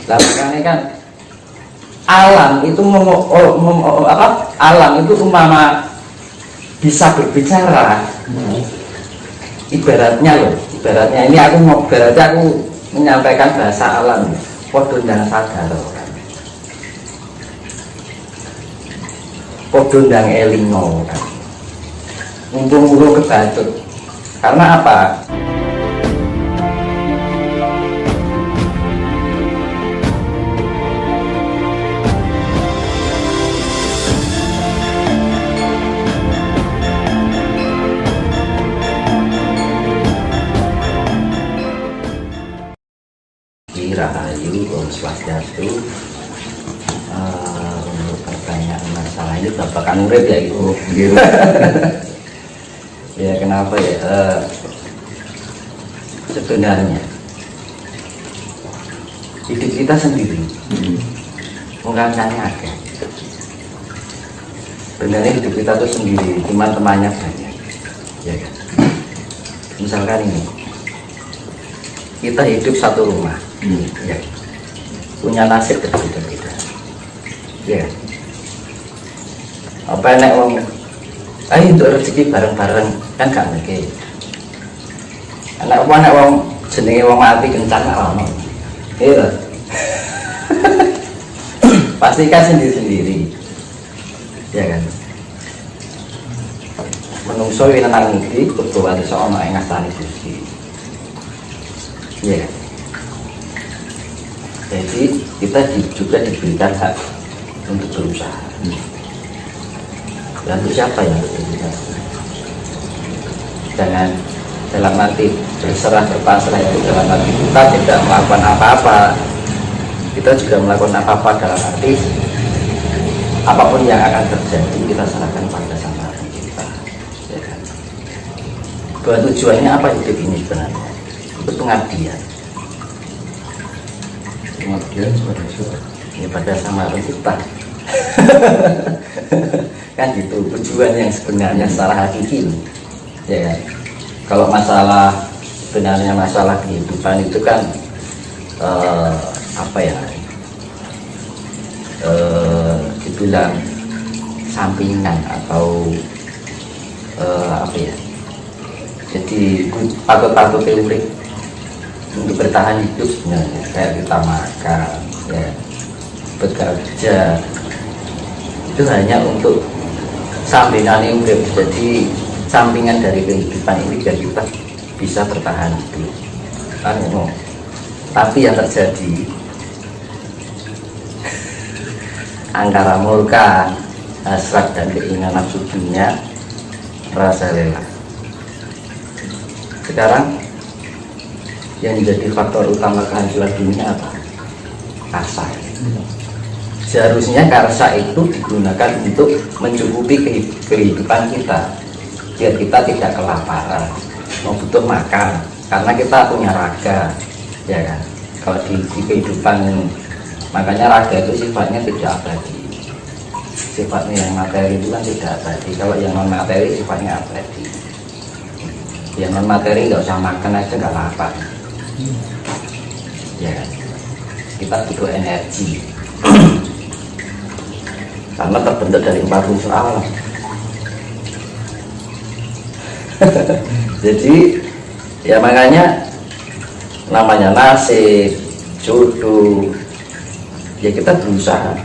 Lah makanya kan alam itu alam itu umpama bisa berbicara. Ibaratnya ini aku menyampaikan bahasa alam. Podo ndang sadar kan. Podo ndang elingo kan. Mumpung ulo kebacut. Karena apa? Rahayu, Om Swastiastu. Untuk pertanyaan masalah ini bapak urip ya Ibu. Ya kenapa ya? Sebenarnya hidup kita sendiri, mengangkatnya ada. Sebenarnya hidup kita tuh sendiri, cuman temannya banyak. Ya kan? Misalkan ini, kita hidup satu rumah. Ya. Punya nasib berbeda-beda. Ya. Apa enak wong ayo untuk rezeki bareng-bareng kan gak mungkin. Anak wong jenenge wong mati kencan ono. Iya. Pasti kan sendiri-sendiri. Ya kan. Menungso yen nang ngendi kudu wae iso ana ing ngastane Gusti. Ya. Jadi kita juga diberikan hak untuk berusaha. Dan untuk siapa yang berusaha? Jangan dalam arti berserah berpasrah itu dalam arti kita tidak melakukan apa-apa. Kita juga melakukan apa-apa dalam arti apapun yang akan terjadi kita serahkan pada Sang Maha Pencipta. Ya kan? Bahwa tujuannya apa hidup ini sebenarnya? Itu pengabdian. Pengabdian kepada siapa? Ya pada Sang Maha Pencipta. Kan gitu tujuan yang sebenarnya secara hakiki. Ya kan? Kalau masalah sebenarnya masalah kehidupan itu kan apa ya? Dibilang sampingan atau apa ya? Jadi patut-patut teori untuk bertahan hidup sebenarnya kayak kita makan, ya, bekerja itu hanya untuk sampingan hidup. Jadi sampingan dari kehidupan ini biar kita bisa bertahan hidup. Kan, tapi yang terjadi antara murka, hasrat dan keinginan nafsu dunia, rasa lelah. Sekarang yang menjadi faktor utama kehancuran dunia apa? Karsa. Seharusnya karsa itu digunakan untuk mencukupi kehidupan kita, biar kita tidak kelaparan, mau butuh makan, karena kita punya raga, ya kan? Kalau di kehidupan, makanya raga itu sifatnya tidak abadi. Sifatnya yang materi itu kan tidak abadi. Kalau yang non materi sifatnya abadi. Yang non materi nggak usah makan aja nggak lapar. Ya kan? Kita butuh energi karena terbentuk dari 4 unsur alam. Jadi ya makanya namanya nasib, jodoh, ya kita berusaha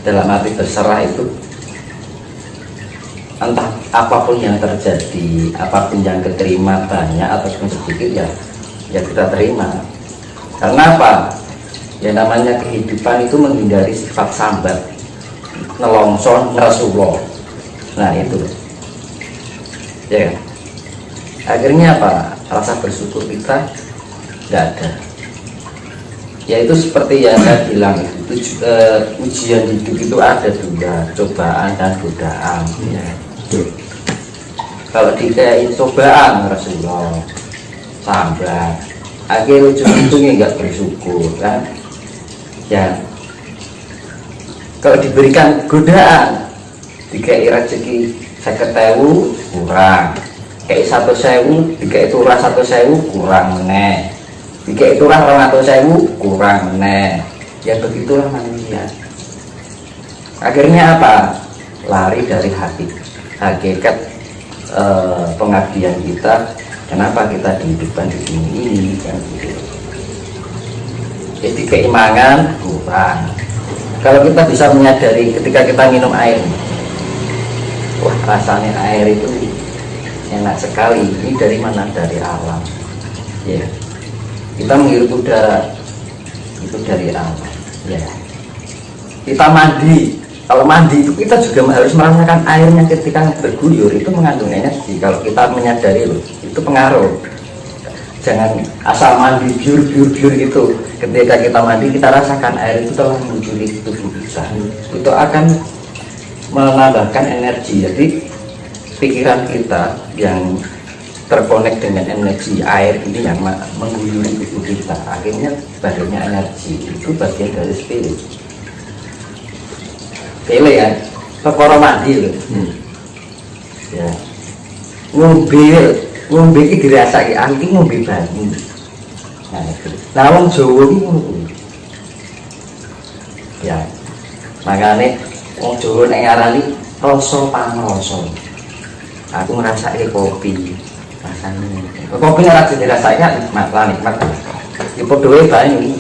dalam arti berserah itu. Entah apapun yang terjadi, apapun yang keterima banyak ataupun sedikit, ya kita terima. Karena apa? Ya namanya kehidupan itu menghindari sifat sambat, nelongson, ngeresuloh. Nah itu, ya. Akhirnya apa? Rasa bersyukur kita nggak ada. Ya itu seperti yang saya bilang itu, ujian hidup itu ada 2, cobaan dan godaan. Ya. Kalau dikayain cobaan, Rasulullah sambat, akhirnya ujung-ujungnya nggak bersyukur kan? Ya. Kalau diberikan godaan, dikai rezeki 50.000 kurang, kayak 1.000, dikai turah 1.000 kurang meneh. jika itulah 200.000 kurang meneh. Ya begitulah manusia. Akhirnya apa? Lari dari hakikat pengabdian kita. Kenapa kita dihidupkan di sini ini kan gitu. Jadi keimanan kurang. Kalau kita bisa menyadari ketika kita minum air, wah rasanya air itu enak sekali. Ini dari mana? Dari alam. Ya, kita menghirup udara itu dari alam. Ya, kita mandi. Kalau mandi itu kita juga harus merasakan airnya ketika berguyur itu mengandung energi. Kalau kita menyadari loh, itu pengaruh. Jangan asal mandi biur itu. Ketika kita mandi kita rasakan air itu telah mengguyuri tubuh kita. Itu akan menambahkan energi. Jadi pikiran kita yang terkonek dengan energi air ini yang mengguyuri tubuh kita, akhirnya badannya energi. Itu bagian dari spirit. Pele ya, perkara mandi loh. Ya. Ngombe iki dirasake iki ngombe banyu. Nah, itu. Nah, wong Jawa iki ngono. Ya. Makane wong Jawa nek ngarani rasa pangrasa. Aku ngrasake kopi. Rasane. Kopi ora dirasake nikmat lah nikmat. Ya padha wae banyu.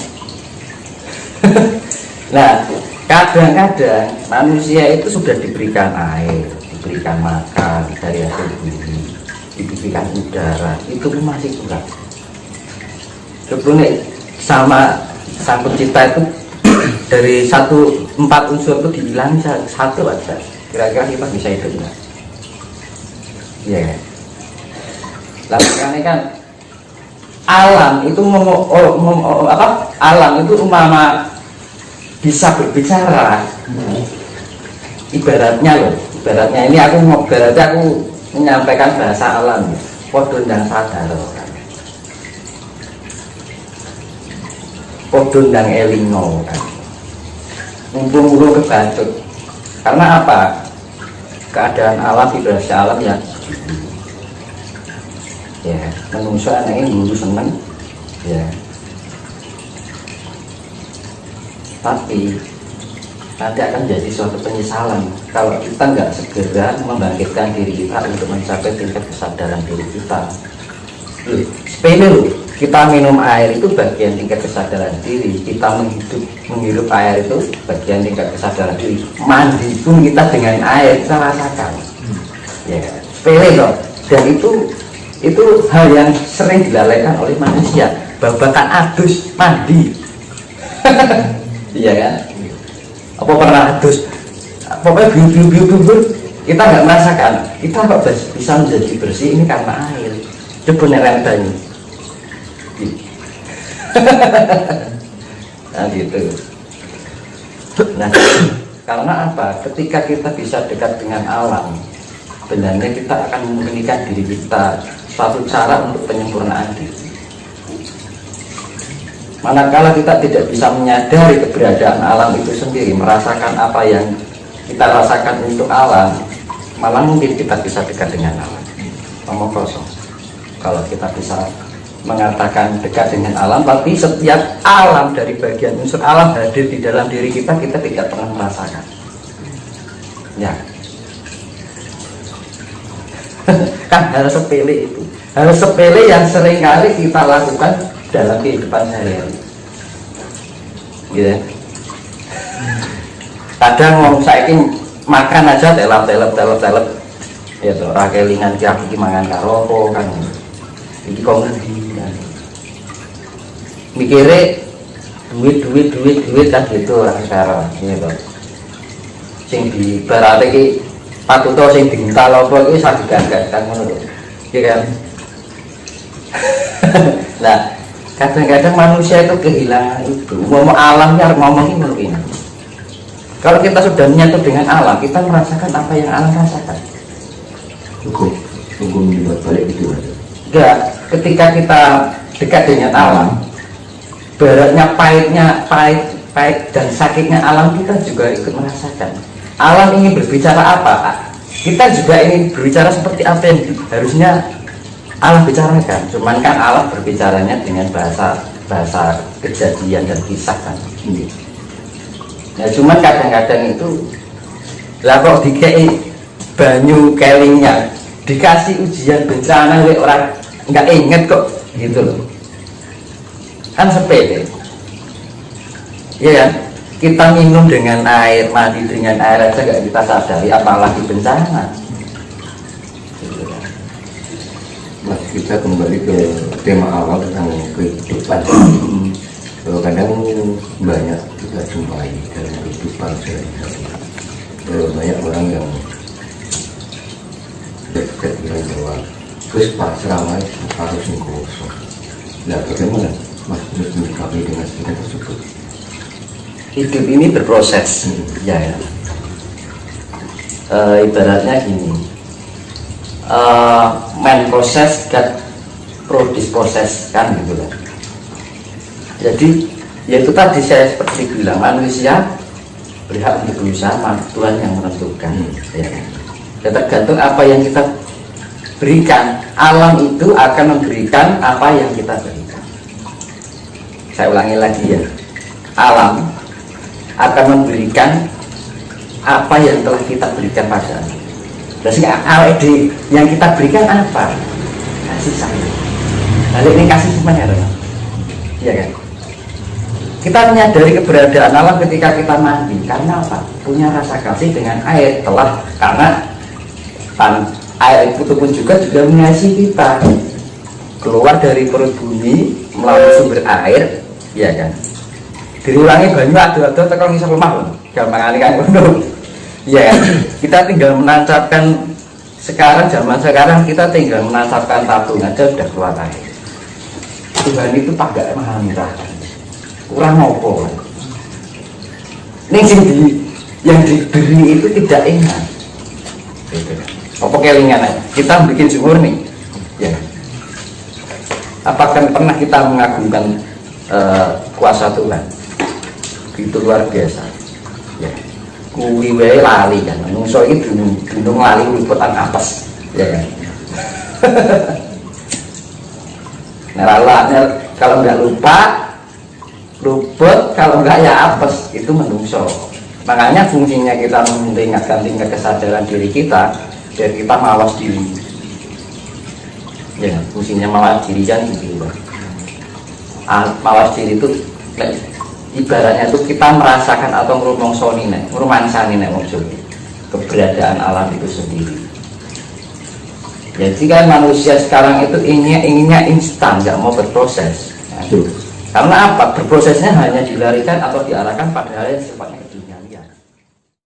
Nah, kadang-kadang manusia itu sudah diberikan air, diberikan makan dari hasil bumi, diberikan udara, itu pun masih kurang. Sebenarnya sama sang pencipta itu dari 4 unsur itu dibilang satu aja, kira-kira kita bisa hidup enggak? Iya kan? Lalu kan alam itu alam itu umpama bisa berbicara. Ibaratnya ini aku menyampaikan bahasa alam. Podo ndang sadar kan. Podo ndang elingo kan. Mumpung urung kebacut. Karena apa? Keadaan alam, vibrasi alam ya. Ya, menungso anaknya dulu seneng. Ya. Tapi nanti akan jadi suatu penyesalan kalau kita nggak segera membangkitkan diri kita untuk mencapai tingkat kesadaran diri kita. Loh, sepele loh, kita minum air itu bagian tingkat kesadaran diri, kita menghirup air itu bagian tingkat kesadaran diri, mandi pun kita dengan air kita rasakan. Ya, sepele loh, dan itu hal yang sering dilalaikan oleh manusia. Babakan adus mandi. Iya kan? Apa pernah adus? Pokoknya biu kita nggak merasakan. Kita kok bisa menjadi bersih ini karena air. Coba nerentanya. Nah gitu. Nah, karena apa? Ketika kita bisa dekat dengan alam, sebenarnya kita akan memurnikan diri kita. Suatu cara untuk penyempurnaan diri. Manakala kita tidak bisa menyadari keberadaan alam itu sendiri, merasakan apa yang kita rasakan untuk alam, malah mungkin kita bisa dekat dengan alam. Ngomong kosong. Kalau kita bisa mengatakan dekat dengan alam, tapi setiap alam dari bagian unsur alam hadir di dalam diri kita, kita tidak pernah merasakan. Ya. Kan hal sepele itu. Hal sepele yang seringkali kita lakukan dalam kehidupan sehari-hari, gitu. Kadang mau saya makan aja telap, ya tuh rakelingan kaki mangan karopo kan, ini komedi, kan. Mikirnya duit kan gitu orang sekarang, gitu. Sing di berarti ki patuto sing diminta lopo itu saya digagas kan menurut, gitu kan. Nah, kadang-kadang manusia itu kehilangan itu. Alamnya ngomongin ini. Kalau kita sudah menyatu dengan alam, kita merasakan apa yang alam rasakan. Hukum dibuat balik itu aja. Enggak, ketika kita dekat dengan alam, beratnya, pahit dan sakitnya alam kita juga ikut merasakan. Alam ingin berbicara apa? Kita juga ingin berbicara seperti apa yang harusnya alam bicarakan, cuman kan alam berbicaranya dengan bahasa bahasa kejadian dan kisah kan. Nah cuman kadang-kadang itu lah kok dikei banyu kelingnya dikasih ujian bencana orang nggak inget kok gitu loh, kan sepele ya kan. Kita minum dengan air, mandi dengan air aja nggak kita sadari, apalagi bencana. Mas, kita kembali ke tema awal tentang kehidupan. Kadang banyak kita jumpai dalam kehidupan sehari-hari, banyak orang yang berpikir bahwa terus pasrah harus ngkosong. Nah, bagaimana Mas menyikapi dengan sikap tersebut? Hidup ini berproses, ya. Ibaratnya gini, main proses gak proses kan gitu lah. Jadi ya itu tadi saya seperti bilang, manusia berhak untuk berusaha, Tuhan yang menentukan. Ya. Tergantung apa yang kita berikan, alam itu akan memberikan apa yang kita berikan. Saya ulangi lagi ya, alam akan memberikan apa yang telah kita berikan padanya. Berarti AWD yang kita berikan apa? Kasih sayang. Balik ini kasih semuanya, iya kan? Kita menyadari keberadaan alam ketika kita mandi. Karena apa? Punya rasa kasih dengan air. Karena air itu pun juga mengasihi kita. Keluar dari perut bumi melalui sumber air, iya kan? Diulangi banyu adu-adu tekan ngisor lemah, gampang kan ngono. Ya, kita tinggal menancapkan zaman sekarang kita tinggal menancapkan tabung aja udah keluar air. Tuhan itu pakai maha murah. Kurang ngopo. Ning yang diberi itu tidak enak. Apa kelingan aja. Kita bikin sumur nih. Ya. Apakah pernah kita mengagungkan kuasa Tuhan? Itu luar biasa ya. Kuwi wae lali kan, menungso iki dunung lali liputan apes ya kan. Kalau nggak luput, kalau nggak ya apes, itu menungso. Makanya fungsinya kita meningkatkan tingkat kesadaran diri kita biar kita mawas diri ya. Fungsinya mawas diri kan gitu. Mawas diri itu ibaratnya itu kita merasakan atau merumangsani maksud keberadaan alam itu sendiri. Jadi kan manusia sekarang itu inginnya instan, nggak mau berproses. Nah, karena apa? Berprosesnya hanya dilarikan atau diarahkan pada hal yang sifatnya keduniaan.